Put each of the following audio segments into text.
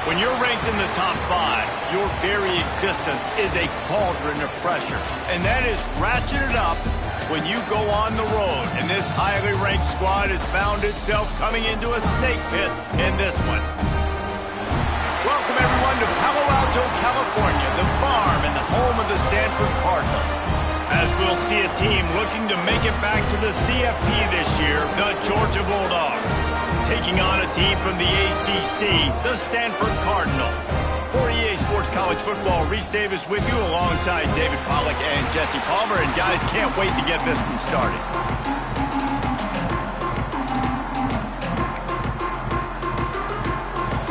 When you're ranked in the top 5, your very existence is a cauldron of pressure. And that is ratcheted up when you go on the road. And this highly ranked squad has found itself coming into a snake pit in this one. Welcome, everyone, to Palo Alto, California, the farm and the home of the Stanford Cardinal. As we'll see a team looking to make it back to the CFB this year, the Georgia Bulldogs, taking on a team from the ACC, the Stanford Cardinal. For EA Sports College Football, Reese Davis with you alongside David Pollack and Jesse Palmer. And guys, can't wait to get this one started.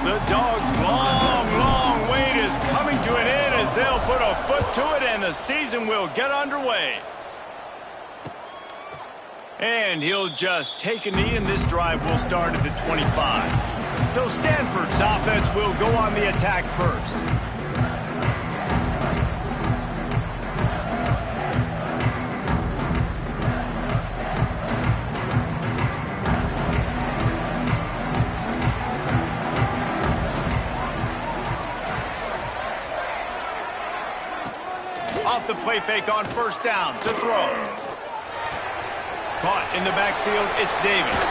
The Dogs' long wait is coming to an end as they'll put a foot to it and the season will get underway. And he'll just take a knee, and this drive will start at the 25. So Stanford's offense will go on the attack first. Off the play fake on first down to throw. Caught in the backfield, it's Davis.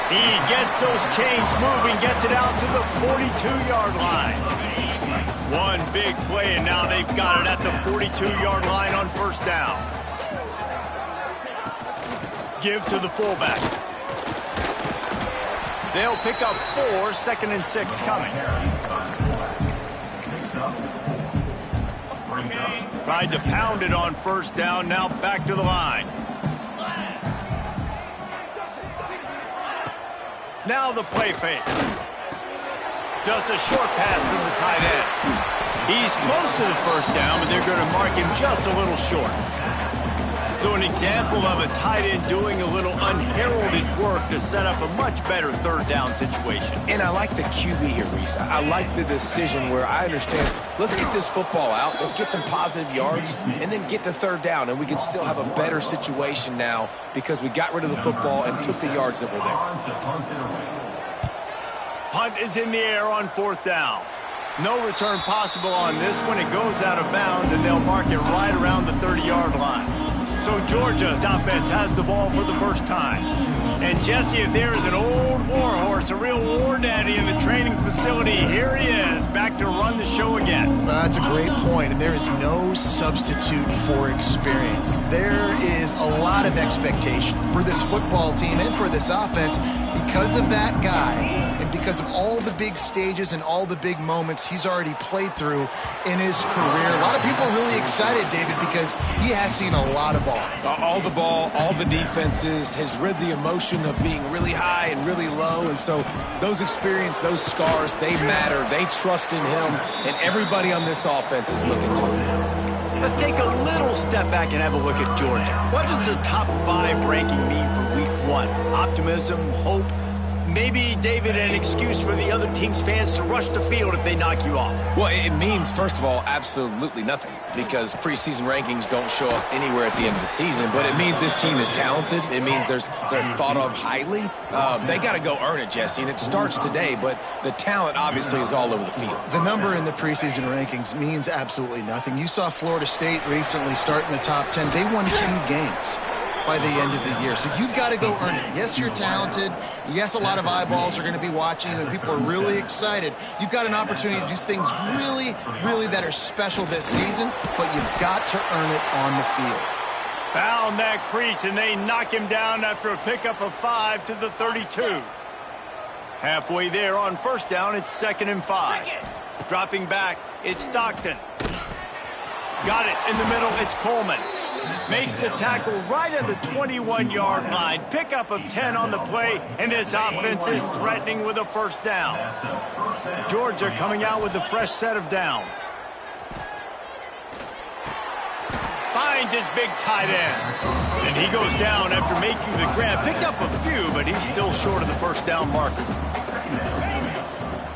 He gets those chains moving, gets it out to the 42-yard line. One big play, and now they've got it at the 42-yard line on first down. Give to the fullback. They'll pick up 4, 2nd and 6 coming. Tried to pound it on first down, now back to the line. Now the play fake. Just a short pass to the tight end. He's close to the first down, but they're going to mark him just a little short. So an example of a tight end doing a little unheralded work to set up a much better third down situation. And I like the QB here, Reese. I like the decision where I understand, let's get this football out, let's get some positive yards, and then get to third down, and we can still have a better situation now because we got rid of the football and took the yards that were there. Punt is in the air on fourth down. No return possible on this one. It goes out of bounds, and they'll mark it right around the 30-yard line. So Georgia's offense has the ball for the first time. And Jesse, if there is an old warhorse, a real war daddy in the training facility, here he is, back to run the show again. Well, that's a great point, and there is no substitute for experience. There is a lot of expectation for this football team and for this offense because of that guy and because of all the big stages and all the big moments he's already played through in his career. A lot of people are really excited, David, because he has seen a lot of ball. All the ball, all the defenses, has read the emotion of being really high and really low, and so those experience, those scars, they matter. They trust in him, and everybody on this offense is looking to him. Let's take a little step back and have a look at Georgia. What does the top 5 ranking mean for week 1? Optimism, hope, maybe, David, an excuse for the other team's fans to rush the field if they knock you off? Well, it means, first of all, absolutely nothing, because preseason rankings don't show up anywhere at the end of the season, but it means this team is talented. It means they're thought of highly. They got to go earn it, Jesse, and it starts today, but the talent obviously is all over the field. The number in the preseason rankings means absolutely nothing. You saw Florida State recently start in the top 10. They won 2 games by the end of the year. So you've got to go earn it. Yes, you're talented. Yes, a lot of eyeballs are going to be watching you, and people are really excited. You've got an opportunity to do things really, really that are special this season, but you've got to earn it on the field. Found that crease, and they knock him down after a pickup of 5 to the 32. Halfway there on first down, it's 2nd and 5. Dropping back, it's Stockton. Got it in the middle, it's Coleman. Makes the tackle right at the 21-yard line. Pickup of 10 on the play, and this offense is threatening with a first down. Georgia coming out with a fresh set of downs. Finds his big tight end. And he goes down after making the grab. Picked up a few, but he's still short of the first down marker.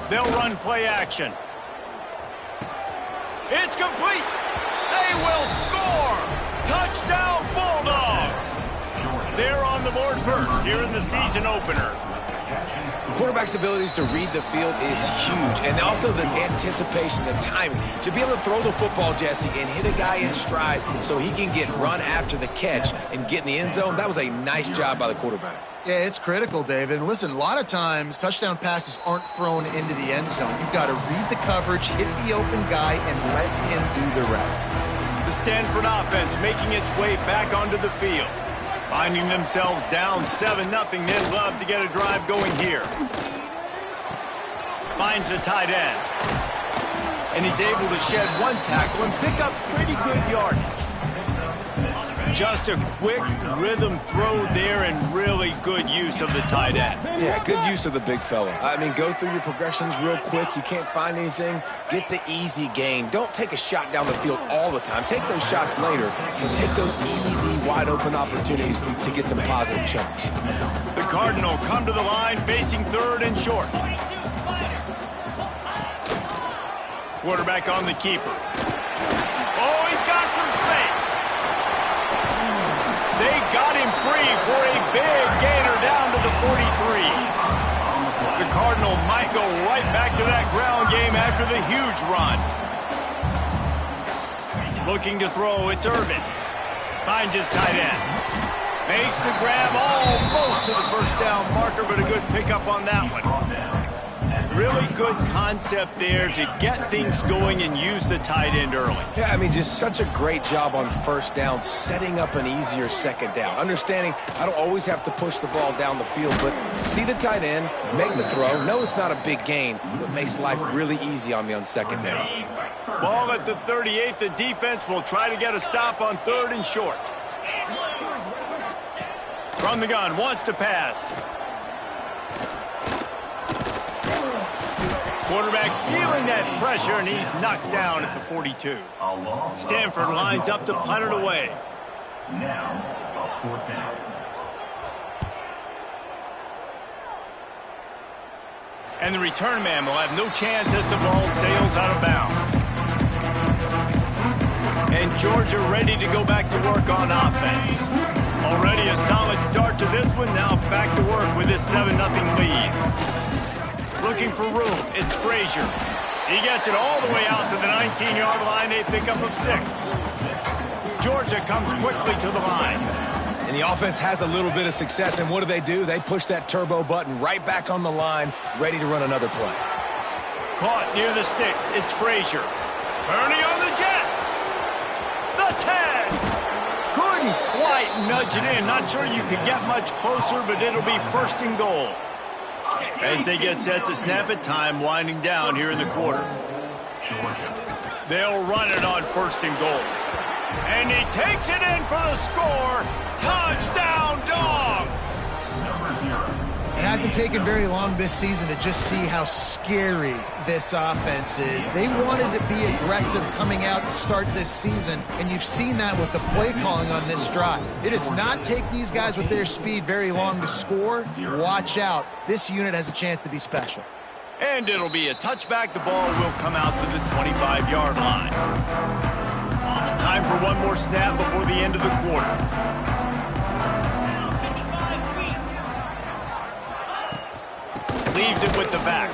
They'll run play action. It's complete. They will score. Touchdown, Bulldogs! They're on the board first here in the season opener. Quarterback's abilities to read the field is huge, and also the anticipation, the timing. To be able to throw the football, Jesse, and hit a guy in stride so he can get run after the catch and get in the end zone, that was a nice job by the quarterback. Yeah, it's critical, David. And listen, a lot of times touchdown passes aren't thrown into the end zone. You've got to read the coverage, hit the open guy, and let him do the rest. The Stanford offense making its way back onto the field. Finding themselves down 7-0, they'd love to get a drive going here. Finds the tight end. And he's able to shed one tackle and pick up pretty good yardage. Just a quick rhythm throw there and really good use of the tight end. Yeah, good use of the big fella. I mean, go through your progressions real quick. You can't find anything. Get the easy gain. Don't take a shot down the field all the time. Take those shots later, but take those easy, wide-open opportunities to get some positive chunks. The Cardinal come to the line facing 3rd and short. Quarterback on the keeper. Oh, he's got some space. They got him free for a big gainer down to the 43. The Cardinal might go right back to that ground game after the huge run. Looking to throw, it's Irvin. Finds his tight end. Makes the grab almost to the first down marker, but a good pickup on that one. Really good concept there to get things going and use the tight end early. Yeah, I mean, just such a great job on first down, setting up an easier second down. Understanding I don't always have to push the ball down the field, but see the tight end, make the throw. No, it's not a big gain, but makes life really easy on me on second down. Ball at the 38. The defense will try to get a stop on 3rd and short. From the gun, wants to pass. Quarterback feeling that pressure, and he's knocked down at the 42. Stanford lines up to punt it away. Now, a 4th down. And the return man will have no chance as the ball sails out of bounds. And Georgia ready to go back to work on offense. Already a solid start to this one. Now back to work with this 7-0 lead. Looking for room, it's Frazier. He gets it all the way out to the 19-yard line, a pickup of 6. Georgia comes quickly to the line. And the offense has a little bit of success, and what do? They push that turbo button right back on the line, ready to run another play. Caught near the sticks, it's Frazier. Turning on the Jets. The 10. Couldn't quite nudge it in. Not sure you could get much closer, but it'll be 1st and goal. As they get set to snap it, time winding down here in the quarter. They'll run it on 1st and goal. And he takes it in for the score. Touchdown, Dogs! It hasn't taken very long this season to just see how scary this offense is. They wanted to be aggressive coming out to start this season, and you've seen that with the play calling on this drive. It does not take these guys with their speed very long to score. Watch out. This unit has a chance to be special. And it'll be a touchback. The ball will come out to the 25-yard line. Time for one more snap before the end of the quarter. Leaves it with the back.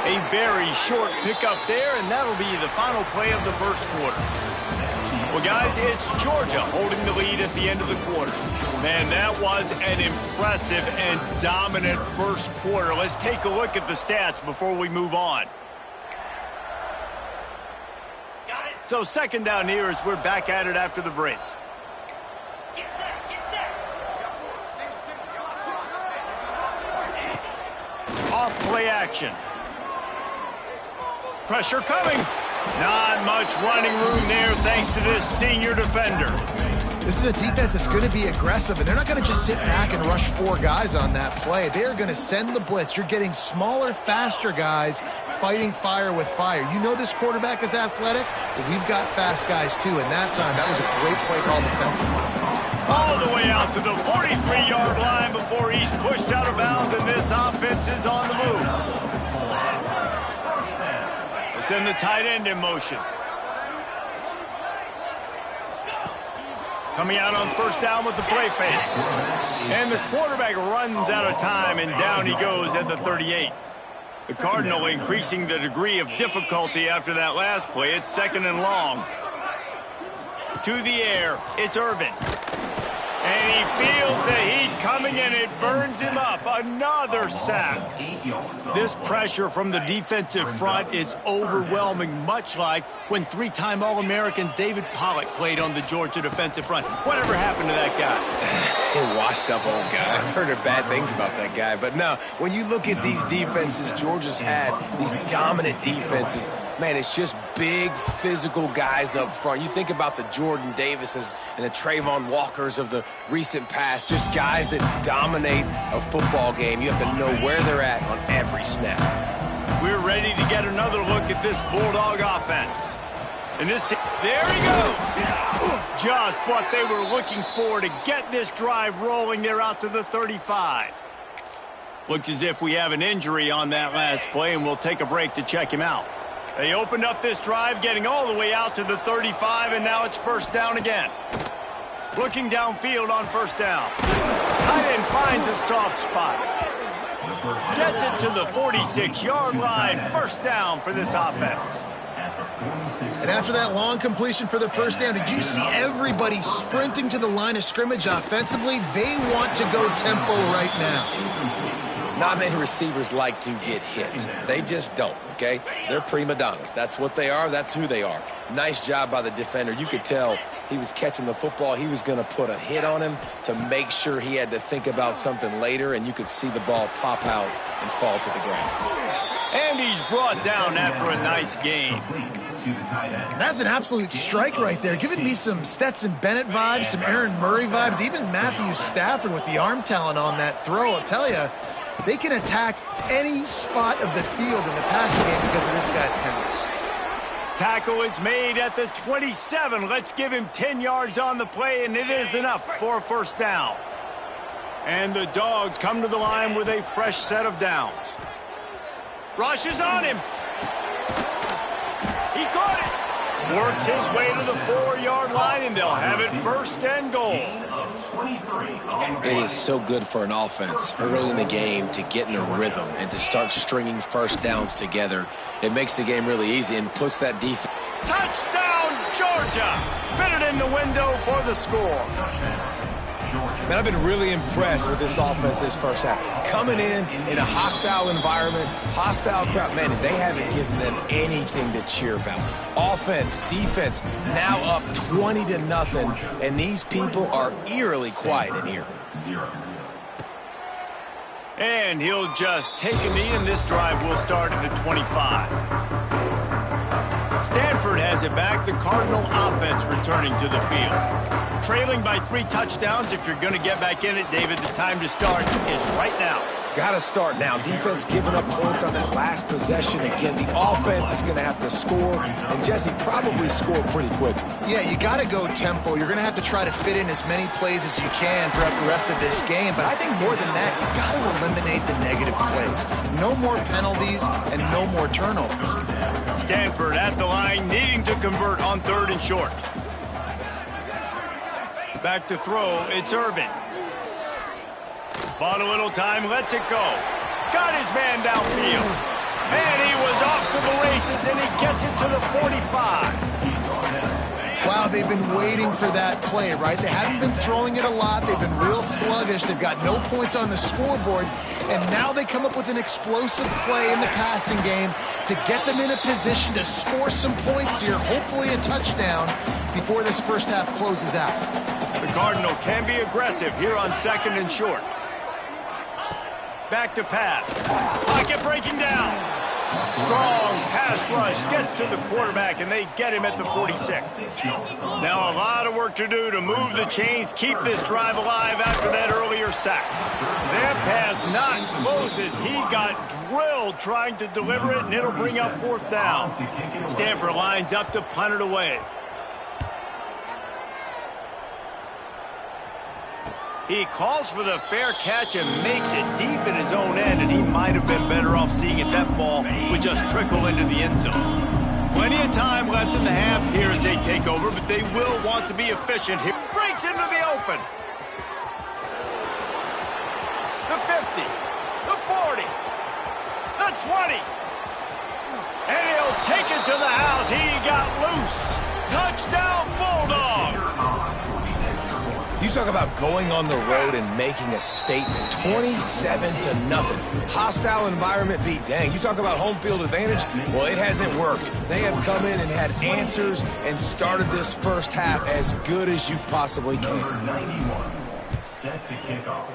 A very short pickup there, and that'll be the final play of the first quarter. Well, guys, it's Georgia holding the lead at the end of the quarter. Man, that was an impressive and dominant first quarter. Let's take a look at the stats before we move on. So 2nd down here as we're back at it after the break. Off play action. Pressure coming. Not much running room there thanks to this senior defender. This is a defense that's going to be aggressive, and they're not going to just sit back and rush 4 guys on that play. They're going to send the blitz. You're getting smaller, faster guys fighting fire with fire. You know this quarterback is athletic, but we've got fast guys too, and that time that was a great play call defensively. All the way out to the 43-yard line before he's pushed out of bounds, and this offense is on the move. Send the tight end in motion. coming out on first down with the play fake. And the quarterback runs out of time, and down he goes at the 38. The Cardinal increasing the degree of difficulty after that last play. It's 2nd and long. To the air, it's Irvin. And he feels the heat coming, and it burns him up. Another sack. This pressure from the defensive front is overwhelming, much like when 3-time All-American David Pollock played on the Georgia defensive front. Whatever happened to that guy? A washed-up old guy. I've heard bad things about that guy. But no, when you look at these defenses Georgia's had, these dominant defenses, man, it's just big, physical guys up front. You think about the Jordan Davises and the Trayvon Walkers of the recent past, just guys that dominate a football game. You have to know where they're at on every snap. We're ready to get another look at this Bulldog offense. And there he goes. Just what they were looking for to get this drive rolling. They're out to the 35. Looks as if we have an injury on that last play, and we'll take a break to check him out. They opened up this drive, getting all the way out to the 35, and now it's first down again. Looking downfield on first down. Tight end finds a soft spot. Gets it to the 46-yard line. First down for this offense. And after that long completion for the first down, did you see everybody sprinting to the line of scrimmage offensively? They want to go tempo right now. Not many receivers like to get hit. They just don't, okay? They're prima donnas. That's what they are. That's who they are. Nice job by the defender. You could tell he was catching the football. He was going to put a hit on him to make sure he had to think about something later, and you could see the ball pop out and fall to the ground. And he's brought down after a nice gain. That's an absolute strike right there. Giving me some Stetson Bennett vibes, some Aaron Murray vibes, even Matthew Stafford with the arm talent on that throw. I'll tell you, they can attack any spot of the field in the passing game because of this guy's talent. Tackle is made at the 27. Let's give him 10 yards on the play, and it is enough for a first down. And the Dogs come to the line with a fresh set of downs. Rushes on him. He caught it. Works his way to the 4-yard line, and they'll have it first and goal. It is so good for an offense early in the game to get in a rhythm and to start stringing first downs together. It makes the game really easy and puts that defense. Touchdown, Georgia! Fitted in the window for the score. Man, I've been really impressed with this offense this first half. Coming in a hostile environment, hostile crowd, man, they haven't given them anything to cheer about. Offense, defense, now up 20-0, and these people are eerily quiet in here. And he'll just take a knee, and this drive will start at the 25. Stanford has it back. The Cardinal offense returning to the field. Trailing by 3 touchdowns. If you're going to get back in it, David, the time to start is right now. Got to start now. Defense giving up points on that last possession. Again, the offense is going to have to score, and Jesse probably score pretty quickly. Yeah, you got to go tempo. You're going to have to try to fit in as many plays as you can throughout the rest of this game. But I think more than that, you got to eliminate the negative plays. No more penalties and no more turnovers. Stanford at the line, needing to convert on 3rd and short. Back to throw, it's Irvin. Bought a little time, lets it go. Got his man downfield. And he was off to the races, and he gets it to the 45. Wow, they've been waiting for that play, right? They haven't been throwing it a lot. They've been real sluggish. They've got no points on the scoreboard. And now they come up with an explosive play in the passing game to get them in a position to score some points here, hopefully a touchdown, before this first half closes out. The Cardinal can be aggressive here on 2nd and short. Back to pass. Pocket breaking down. Strong pass rush gets to the quarterback, and they get him at the 46. Now a lot of work to do to move the chains, keep this drive alive after that earlier sack. That pass not close as he got drilled trying to deliver it, and it'll bring up 4th down. Stanford lines up to punt it away. He calls for the fair catch and makes it deep in his own end, and he might have been better off seeing if that ball would just trickle into the end zone. Plenty of time left in the half here as they take over, but they will want to be efficient here. Breaks gets into the open. The 50, the 40, the 20. And he'll take it to the house. He got loose. Touchdown, Bulldogs. You talk about going on the road and making a statement. 27-0. Hostile environment beat dang. You talk about home field advantage. Well, it hasn't worked. They have come in and had answers and started this first half as good as you possibly can. Number 91, set to kick off.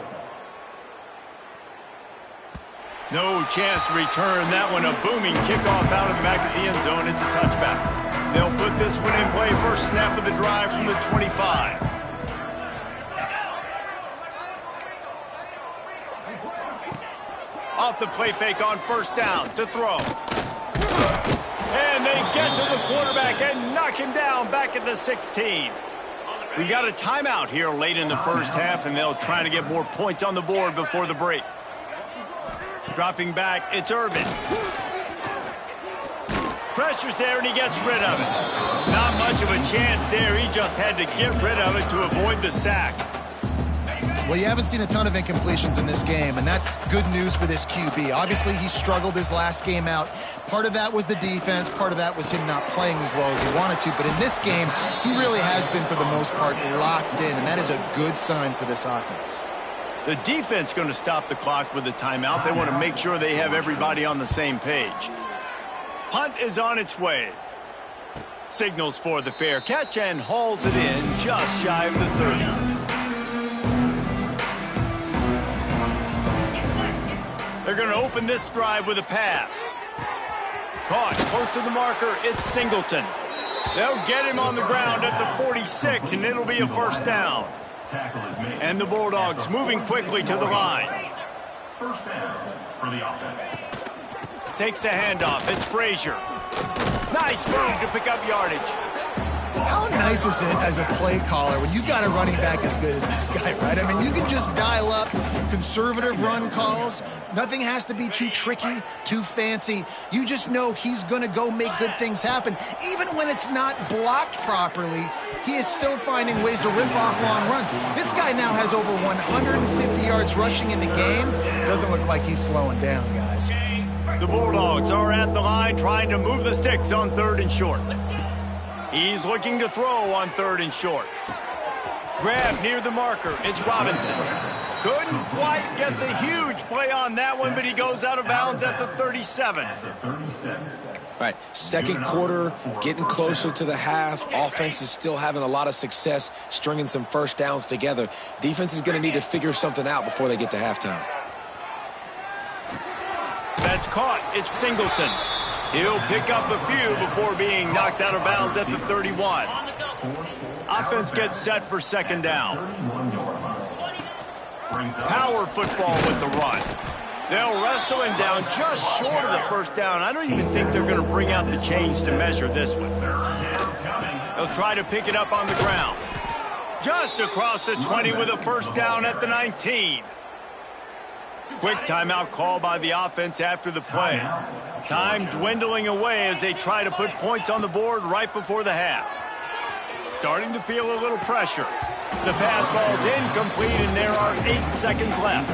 No chance to return that one. A booming kickoff out of the back of the end zone. It's a touchback. They'll put this one in play. First snap of the drive from the 25. Off the play fake on first down to throw. And they get to the quarterback and knock him down back at the 16. We got a timeout here late in the first half, and they'll try to get more points on the board before the break. Dropping back, it's Irvin. Pressure's there, and he gets rid of it. Not much of a chance there. He just had to get rid of it to avoid the sack. Well, you haven't seen a ton of incompletions in this game, and that's good news for this QB. Obviously, he struggled his last game out. Part of that was the defense. Part of that was him not playing as well as he wanted to. But in this game, he really has been, for the most part, locked in, and that is a good sign for this offense. The defense going to stop the clock with a timeout. They want to make sure they have everybody on the same page. Punt is on its way. Signals for the fair catch and hauls it in just shy of the 30. They're going to open this drive with a pass. Caught close to the marker. It's Singleton. They'll get him on the ground at the 46, and it'll be a first down. And the Bulldogs moving quickly to the line. First down for the offense. Takes the handoff. It's Frazier. Nice move to pick up yardage. How nice is it as a play caller when you've got a running back as good as this guy, right? I mean, you can just dial up conservative run calls. Nothing has to be too tricky, too fancy. You just know he's going to go make good things happen. Even when it's not blocked properly, he is still finding ways to rip off long runs. This guy now has over 150 yards rushing in the game. Doesn't look like he's slowing down, guys. The Bulldogs are at the line trying to move the sticks on 3rd and short. He's looking to throw on 3rd and short. Grab near the marker. It's Robinson. Couldn't quite get the huge play on that one, but he goes out of bounds at the 37. Right, second quarter, getting closer to the half. Offense is still having a lot of success stringing some first downs together. Defense is going to need to figure something out before they get to halftime. That's caught. It's Singleton. He'll pick up a few before being knocked out of bounds at the 31. Offense gets set for second down. Power football with the run. They'll wrestle him down just short of the first down. I don't even think they're going to bring out the chains to measure this one. They'll try to pick it up on the ground. Just across the 20 with a first down at the 19. Quick timeout call by the offense after the play. Time dwindling away as they try to put points on the board right before the half. Starting to feel a little pressure. The pass ball's incomplete, and there are 8 seconds left.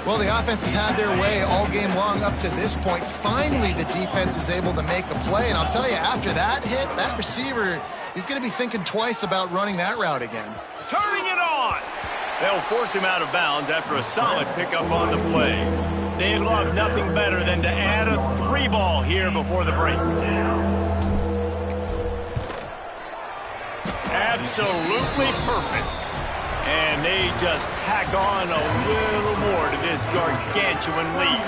Well, the offense has had their way all game long up to this point. Finally, the defense is able to make a play, and I'll tell you, after that hit, that receiver, he's going to be thinking twice about running that route again. Turning it on! They'll force him out of bounds after a solid pickup on the play. They'd love nothing better than to add a 3 ball here before the break. Absolutely perfect. And they just tack on a little more to this gargantuan lead.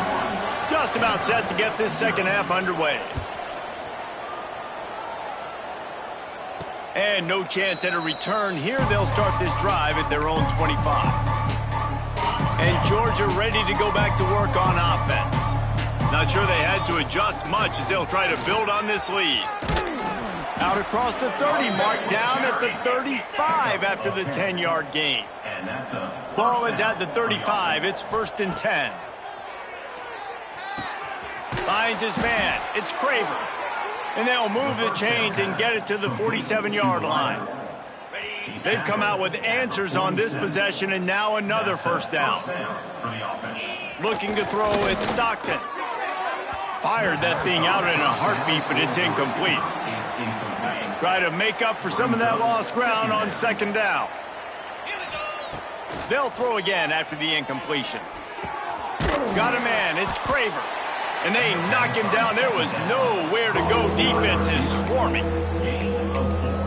Just about set to get this second half underway. And no chance at a return here. They'll start this drive at their own 25. And Georgia ready to go back to work on offense. Not sure they had to adjust much as they'll try to build on this lead. Out across the 30 mark, down at the 35 after the 10-yard gain. Ball is at the 35. It's 1st and 10. Finds his man. It's Craver. And they'll move the chains and get it to the 47-yard line. They've come out with answers on this possession, and now another first down. Looking to throw it, Stockton. Fired that thing out in a heartbeat, but it's incomplete. Try to make up for some of that lost ground on second down. They'll throw again after the incompletion. Got a man, it's Craver. And they knock him down. There was nowhere to go. Defense is swarming.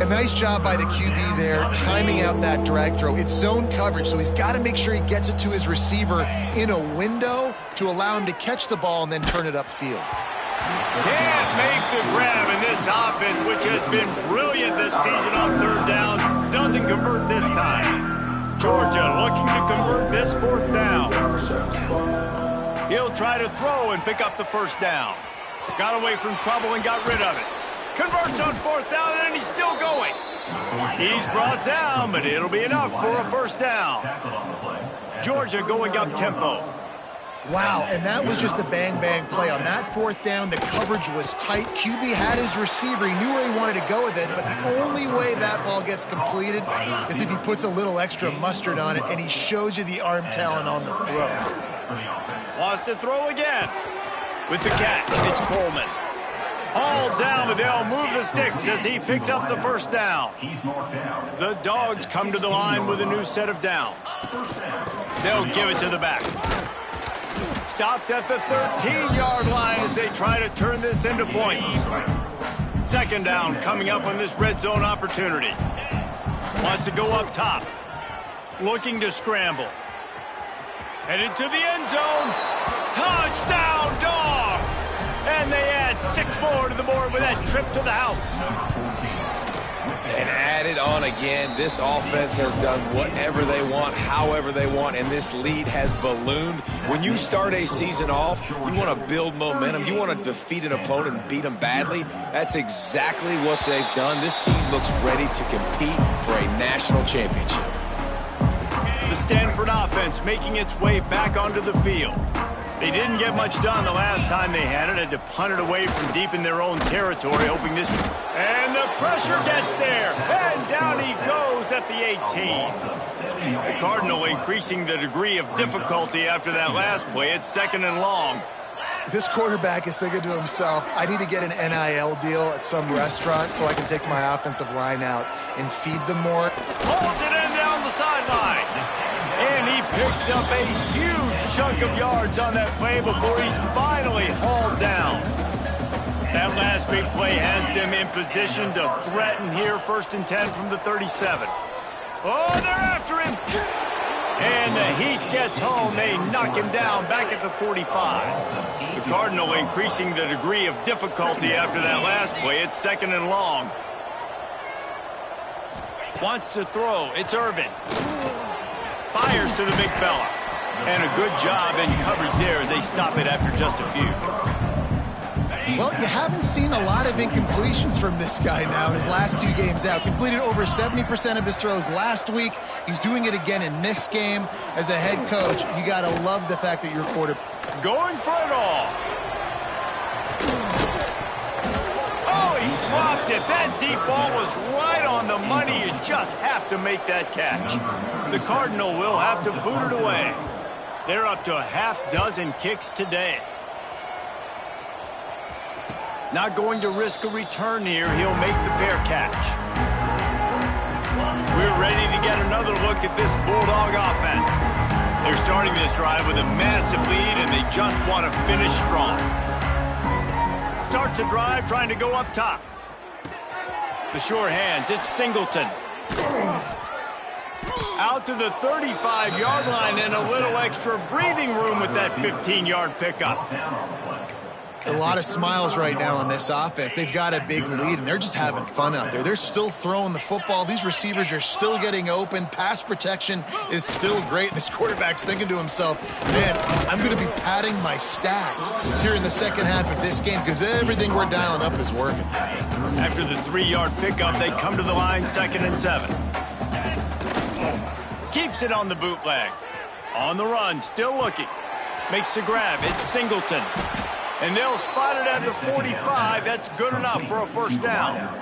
A nice job by the QB there, timing out that drag throw. It's zone coverage, so he's got to make sure he gets it to his receiver in a window to allow him to catch the ball and then turn it upfield. Can't make the grab in this offense, which has been brilliant this season on third down. Doesn't convert this time. Georgia looking to convert this fourth down. He'll try to throw and pick up the first down. Got away from trouble and got rid of it. Converts on fourth down, and he's still going. He's brought down, but it'll be enough for a first down. Georgia going up tempo. Wow, and that was just a bang-bang play. On that fourth down, the coverage was tight. QB had his receiver. He knew where he wanted to go with it, but the only way that ball gets completed is if he puts a little extra mustard on it, and he shows you the arm talent on the throw. Wants to throw again. With the catch, it's Coleman. All down, but they'll move the sticks as he picks up the first down. The Dogs come to the line with a new set of downs. They'll give it to the back. Stopped at the 13-yard line as they try to turn this into points. Second down coming up on this red zone opportunity. Wants to go up top. Looking to scramble. Headed to the end zone. Touchdown, Dogs! And they add 6 more to the board with that trip to the house. And added on again. This offense has done whatever they want, however they want, and this lead has ballooned. When you start a season off, you want to build momentum. You want to defeat an opponent and beat them badly. That's exactly what they've done. This team looks ready to compete for a national championship. The Stanford offense making its way back onto the field. They didn't get much done the last time they had it. Had to punt it away from deep in their own territory, hoping this... And the pressure gets there. And down he goes at the 18. The Cardinal increasing the degree of difficulty after that last play. It's second and long. This quarterback is thinking to himself, I need to get an NIL deal at some restaurant so I can take my offensive line out and feed them more. Pulls it in down the sideline. And he picks up a huge chunk of yards on that play before he's finally hauled down. That last big play has them in position to threaten here, 1st and 10 from the 37. Oh, they're after him. And the heat gets home. They knock him down back at the 45. The Cardinal increasing the degree of difficulty after that last play. It's second and long. Wants to throw. It's Irvin. Fires to the big fella. And a good job in coverage there as they stop it after just a few. Well, you haven't seen a lot of incompletions from this guy now in his last 2 games out. Completed over 70% of his throws last week. He's doing it again in this game. As a head coach, you got to love the fact that your quarterback... Going for it all. Oh, he dropped it. That deep ball was right on the money. You just have to make that catch. The Cardinal will have to boot it away. They're up to a half-dozen kicks today. Not going to risk a return here. He'll make the fair catch. We're ready to get another look at this Bulldog offense. They're starting this drive with a massive lead, and they just want to finish strong. Starts a drive trying to go up top. The sure hands, it's Singleton. Out to the 35-yard line and a little extra breathing room with that 15-yard pickup. A lot of smiles right now on this offense. They've got a big lead, and they're just having fun out there. They're still throwing the football. These receivers are still getting open. Pass protection is still great. This quarterback's thinking to himself, man, I'm going to be padding my stats here in the second half of this game because everything we're dialing up is working. After the 3-yard pickup, they come to the line, 2nd and 7. Keeps it on the bootleg. On the run, still looking. Makes the grab. It's Singleton. And they'll spot it at the 45. That's good enough for a first down.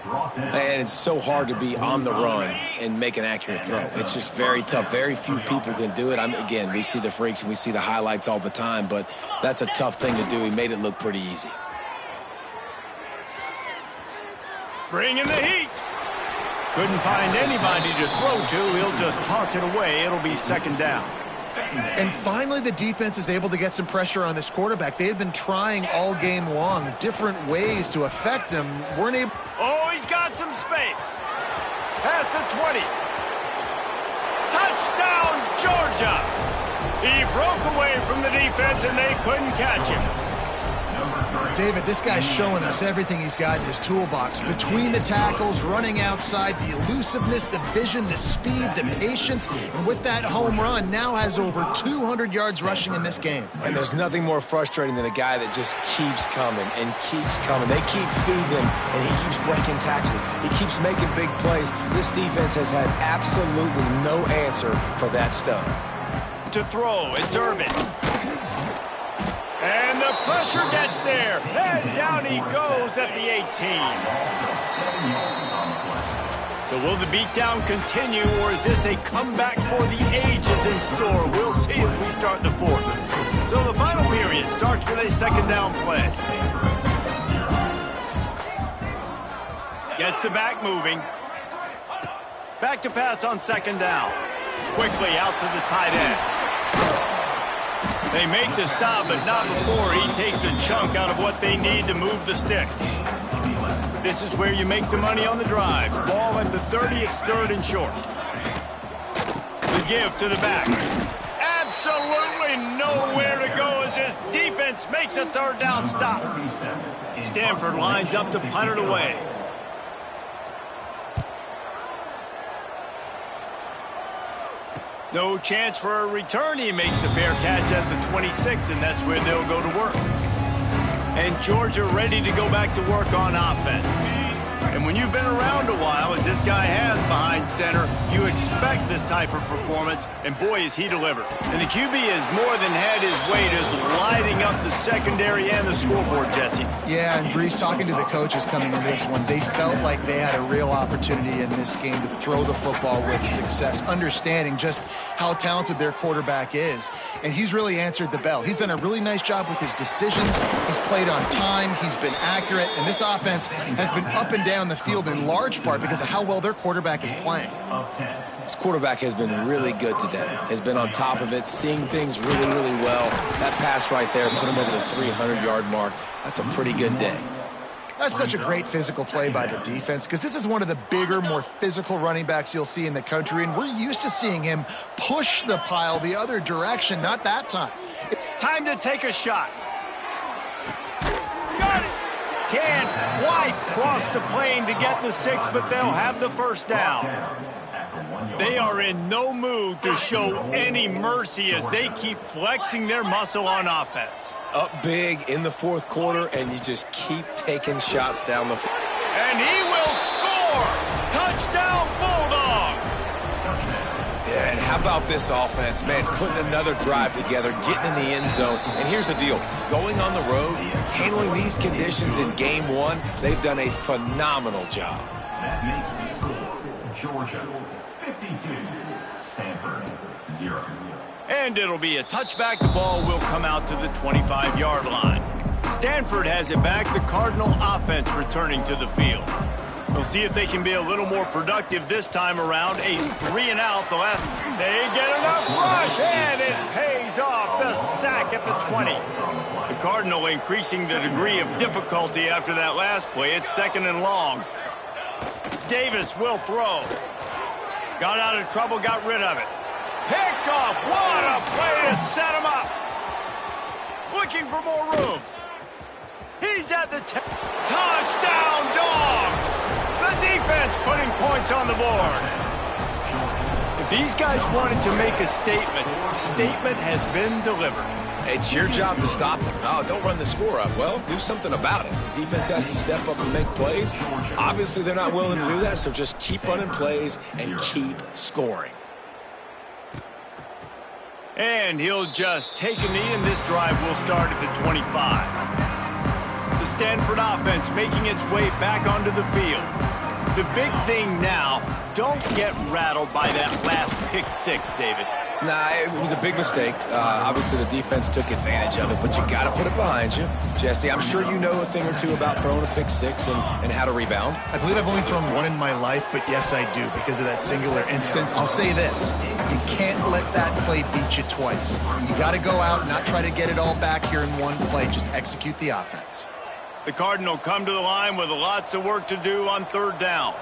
And it's so hard to be on the run and make an accurate throw. It's just very tough. Very few people can do it. Again, we see the freaks and we see the highlights all the time, but that's a tough thing to do. He made it look pretty easy. Bringing the heat. Couldn't find anybody to throw to. He'll just toss it away. It'll be second down. And finally, the defense is able to get some pressure on this quarterback. They had been trying all game long different ways to affect him. Weren't able. Oh, he's got some space. Past the 20. Touchdown, Georgia. He broke away from the defense, and they couldn't catch him. David, this guy's showing us everything he's got in his toolbox. Between the tackles, running outside, the elusiveness, the vision, the speed, the patience. And with that home run, now has over 200 yards rushing in this game. And there's nothing more frustrating than a guy that just keeps coming and keeps coming. They keep feeding him, and he keeps breaking tackles. He keeps making big plays. This defense has had absolutely no answer for that stud. To throw, it's Irvin. And the pressure gets there. And down he goes at the 18. So will the beatdown continue, or is this a comeback for the ages in store? We'll see as we start the fourth. So the final period starts with a second down play. Gets the back moving. Back to pass on second down. Quickly out to the tight end. They make the stop, but not before he takes a chunk out of what they need to move the sticks. This is where you make the money on the drive. Ball at the 30, it's third and short. The give to the back. Absolutely nowhere to go as this defense makes a third down stop. Stanford lines up to punt it away. No chance for a return. He makes the fair catch at the 26, and that's where they'll go to work. And Georgia ready to go back to work on offense. And when you've been around a while, as this guy has behind center, you expect this type of performance, and boy, is he delivered. And the QB has more than had his weight as lighting up the secondary and the scoreboard, Jesse. Yeah, and Brees, talking to the coaches coming into this one, they felt like they had a real opportunity in this game to throw the football with success, understanding just how talented their quarterback is. And he's really answered the bell. He's done a really nice job with his decisions. He's played on time. He's been accurate. And this offense has been up and down the field in large part because of how well their quarterback is playing. This quarterback has been really good today. Has been on top of it, seeing things really, really well. That pass right there put him over the 300-yard mark. That's a pretty good day. That's such a great physical play by the defense because this is one of the bigger, more physical running backs you'll see in the country, and we're used to seeing him push the pile the other direction, not that time. Time to take a shot. Got it. Can't quite cross the plane to get the 6, but they'll have the first down. They are in no mood to show any mercy as they keep flexing their muscle on offense. Up big in the fourth quarter, and you just keep taking shots down the field. And he will score! Touchdown, Bulldogs! Yeah, and how about this offense, man, putting another drive together, getting in the end zone. And here's the deal. Going on the road, handling these conditions in game one, they've done a phenomenal job. That makes the score Georgia 52, Stanford 0. And it'll be a touchback. The ball will come out to the 25-yard line. Stanford has it back. The Cardinal offense returning to the field. We'll see if they can be a little more productive this time around. A 3-and-out. They get enough rush, and it pays off. The sack at the 20. The Cardinal increasing the degree of difficulty after that last play. It's second and long. Davis will throw. Got out of trouble, got rid of it. Picked off. What a play to set him up. Looking for more room. He's at the touchdown, Dogs. The defense putting points on the board. If these guys wanted to make a statement, the statement has been delivered. It's your job to stop them. Oh, don't run the score up. Well, do something about it. The defense has to step up and make plays. Obviously, they're not willing to do that, so just keep running plays and keep scoring. And he'll just take a knee, and this drive will start at the 25. The Stanford offense making its way back onto the field. The big thing now, don't get rattled by that last pick six, David. Nah, it was a big mistake. Obviously, the defense took advantage of it, but you got to put it behind you. Jesse, I'm sure you know a thing or two about throwing a pick six and how to rebound. I believe I've only thrown one in my life, but yes, I do, because of that singular instance. I'll say this. You can't let that play beat you twice. You got to go out and not try to get it all back here in one play. Just execute the offense. The Cardinal come to the line with lots of work to do on third down.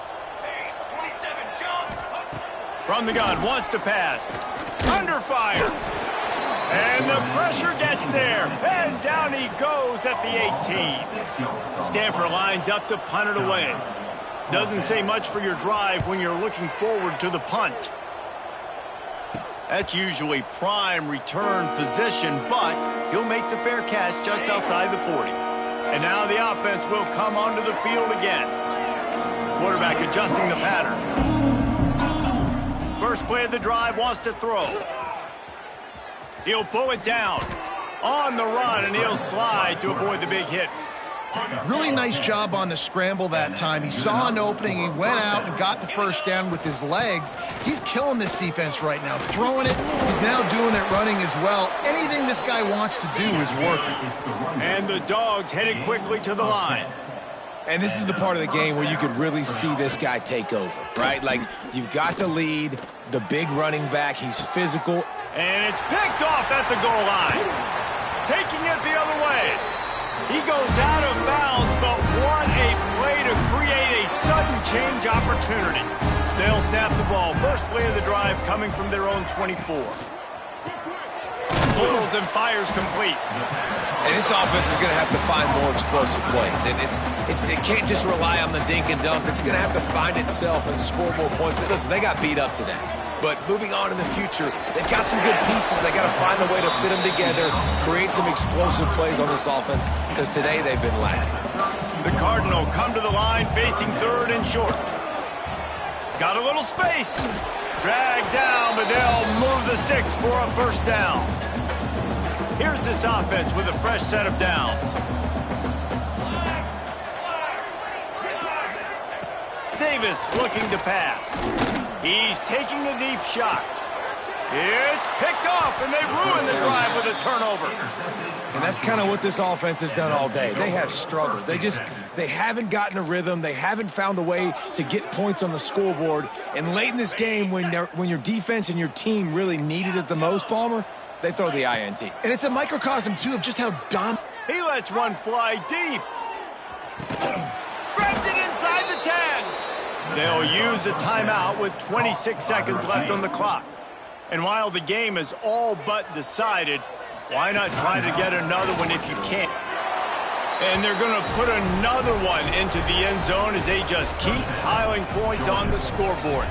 From the gun, wants to pass. Under fire. And the pressure gets there. And down he goes at the 18. Stanford lines up to punt it away. Doesn't say much for your drive when you're looking forward to the punt. That's usually prime return position, but he'll make the fair catch just outside the 40. And now the offense will come onto the field again. Quarterback adjusting the pattern. First play of the drive, wants to throw. He'll pull it down on the run, and he'll slide to avoid the big hit. Really nice job on the scramble that time. He saw an opening, he went out and got the first down with his legs. He's killing this defense right now, throwing it. He's now doing it running as well. Anything this guy wants to do is working. And the Dogs headed quickly to the line. And this is the part of the game where you could really see this guy take over, right? Like, you've got the lead, the big running back, he's physical. And it's picked off at the goal line. Taking it the other way. He goes out of bounds, but what a play to create a sudden change opportunity. They'll snap the ball. First play of the drive coming from their own 24. Pulls and fires complete. And this offense is going to have to find more explosive plays. And it can't just rely on the dink and dunk. It's going to have to find itself and score more points. Listen, they got beat up today. But moving on in the future, they've got some good pieces. They got to find a way to fit them together, create some explosive plays on this offense, because today they've been lacking. The Cardinal come to the line facing third and short. Got a little space. Dragged down, but they'll move the sticks for a first down. Here's this offense with a fresh set of downs. Davis looking to pass. He's taking a deep shot. It's picked off, and they ruin the drive with a turnover. And that's kind of what this offense has done all day. They have struggled. They haven't gotten a rhythm. They haven't found a way to get points on the scoreboard. And late in this game, when your defense and your team really needed it the most, Palmer, they throw the INT. And it's a microcosm, too, of just how dumb. He lets one fly deep. Grabs it inside the 10. They'll use a timeout with 26 seconds left on the clock. And while the game is all but decided, why not try to get another one if you can? And they're going to put another one into the end zone as they just keep piling points on the scoreboard.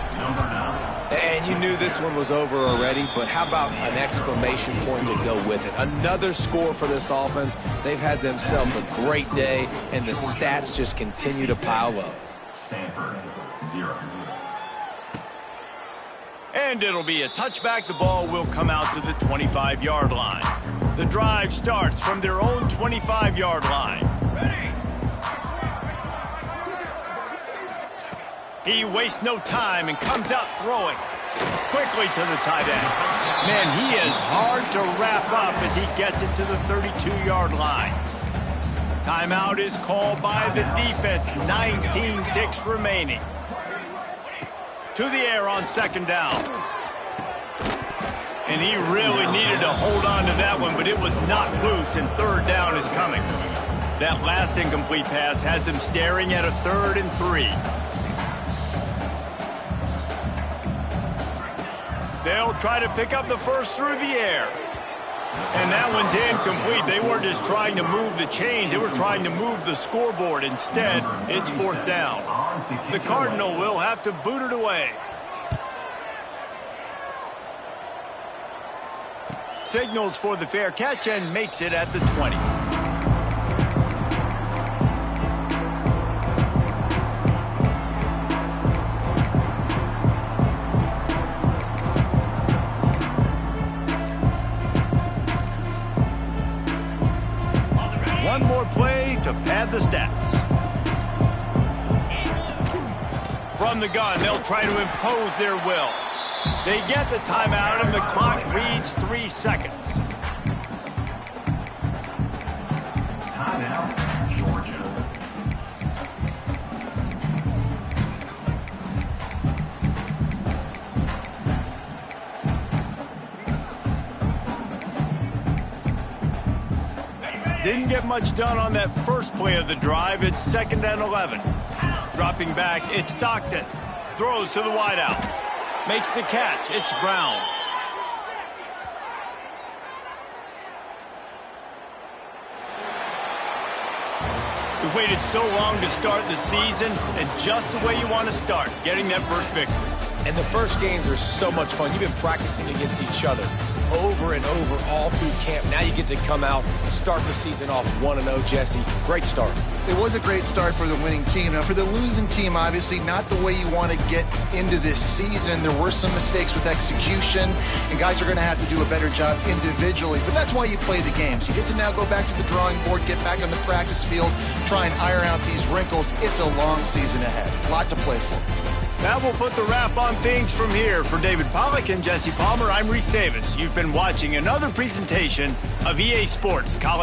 And you knew this one was over already, but how about an exclamation point to go with it? Another score for this offense. They've had themselves a great day, and the stats just continue to pile up. Stanford, 0. And it'll be a touchback. The ball will come out to the 25-yard line. The drive starts from their own 25-yard line. Ready. He wastes no time and comes out throwing quickly to the tight end. Man, he is hard to wrap up as he gets it to the 32-yard line. Timeout is called by the defense. 19 ticks remaining. To the air on second down. And he really needed to hold on to that one, but it was not loose, and third down is coming. That last incomplete pass has him staring at a 3rd and 3. They'll try to pick up the first through the air. And that one's incomplete. They weren't just trying to move the chains. They were trying to move the scoreboard. Instead, it's 4th down. The Cardinal will have to boot it away. Signals for the fair catch and makes it at the 20. One more play to pad the the stats. From the gun, they'll try to impose their will. They get the timeout, and the clock reads 3 seconds. Timeout, Georgia. Didn't get much done on that first play of the drive. It's 2nd and 11. Dropping back, it's Stockton. Throws to the wideout. Makes the catch. It's Brown. We waited so long to start the season, and just the way you want to start, getting that first victory. And the first games are so much fun. You've been practicing against each other over and over all through camp. Now you get to come out, start the season off 1-0, Jesse. Great start. It was a great start for the winning team. Now, for the losing team, obviously not the way you want to get into this season. There were some mistakes with execution, and guys are going to have to do a better job individually. But that's why you play the games. You get to now go back to the drawing board, get back on the practice field, try and iron out these wrinkles. It's a long season ahead. A lot to play for. That will put the wrap on things from here. For David Pollack and Jesse Palmer, I'm Reese Davis. You've been watching another presentation of EA Sports College.